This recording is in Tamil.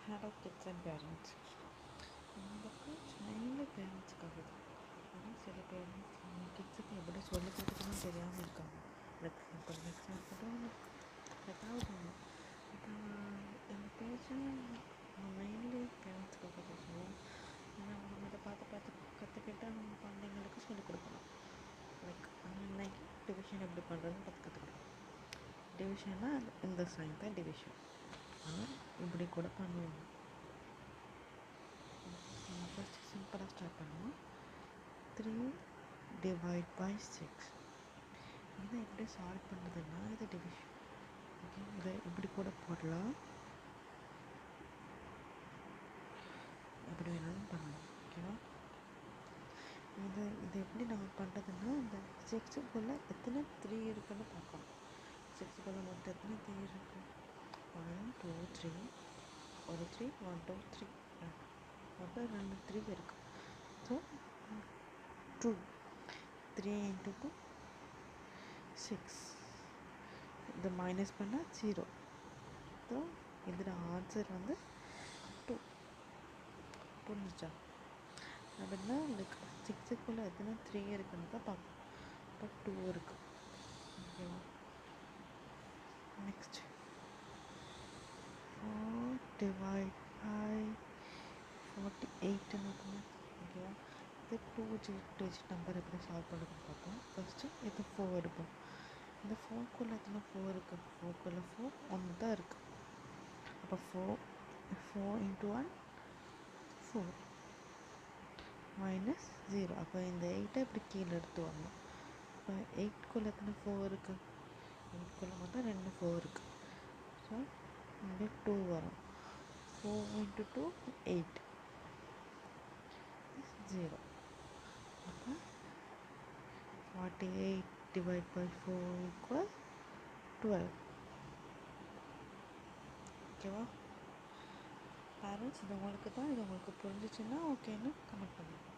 Hello kids and parents. இந்த சைல்டு பேரண்ட்ஸ்க்காக தான். ஆனால் சில பேரண்ட்ஸ் கிட்ஸுக்கு எப்படி சொல்லிக் கொடுக்குறதுன்னு தெரியாமல் இருக்காங்க. லைக் சிம்பிள் எக்ஸாம்பிள் ஏதாவது ஒன்று இப்போ எங்கள் பேச்சு மெயின்லி பேரண்ட்ஸ்க்காக பேசுவோம். ஏன்னா அவங்க அதை பார்த்து கற்றுக்கிட்டு அவங்க குழந்தைங்களுக்கு சொல்லிக் கொடுக்கலாம். லைக் இன்னைக்கு டிவிஷன் எப்படி பண்ணுறதுன்னு பார்த்து கற்றுக்கலாம். டிவிஷன்னா இந்த சைன் தான் டிவிஷன், ஆனால் இப்படி கூட பண்ணுவாங்க. ஃபஸ்ட்டு சிம்பிளாக ஸ்டார்ட் பண்ணுவோம். 3 டிவைட் பை 6. இதை எப்படி சால்வ் பண்ணுறதுன்னா இது டிவிஷன். ஓகே, இதை இப்படி கூட போடலாம், எப்படி வேணாலும் பண்ணலாம். ஓகேவா? இது எப்படி நம்ம பண்ணுறதுன்னா இந்த 6க்குள்ளே எத்தனை 3 இருக்குன்னு பார்க்கணும். 6க்குள்ளே மொத்தம் எத்தனை 3 இருக்குது? 1 2 3, ஒரு 3 1 2 3, மொத்தம் 2 3 இருக்குது. So 2 3 into 2 6. இதை மைனஸ் பண்ணால் 0. ஸோ இதில் ஆன்சர் வந்து 2. புரிஞ்சிச்சா? அப்படின்னா லைக் 6க்குள்ளே எத்தனை 3 இருக்குன்னு தான் பார்க்கணும். இப்போ 2 இருக்குது. ஓகேவா? நெக்ஸ்ட் 4 டிவைட் பை 48 இருக்குங்க. ஓகேவா? இது 2 டிஜிட் நம்பர் எப்படி சால்வ் பண்ணுறதுன்னு பார்ப்போம். ஃபஸ்ட்டு இது 4 எடுப்போம். இந்த 4க்குள்ளே எத்தனை 4 இருக்குது? 4க்குள்ளே 4 ஒன்று தான் இருக்குது. அப்போ 4 into 1 4 மைனஸ் 0. அப்போ இந்த 8 இப்படி கீழே எடுத்து வரணும். இப்போ 8க்குள்ளே எத்தனை 4 இருக்குது? 8க்குள்ளே மொத்தம் 2 4 இருக்குது. ஸோ இங்கே 2 வரும். 4 into 2 8 0. அப்போ 48 டிவைட் பை 4 ஈக்குவல் 12. ஓகேவா? பேரண்ட்ஸ் இது உங்களுக்கு தான். இது உங்களுக்கு புரிஞ்சிச்சுன்னா ஓகேன்னு கமெண்ட் பண்ணுங்கள்.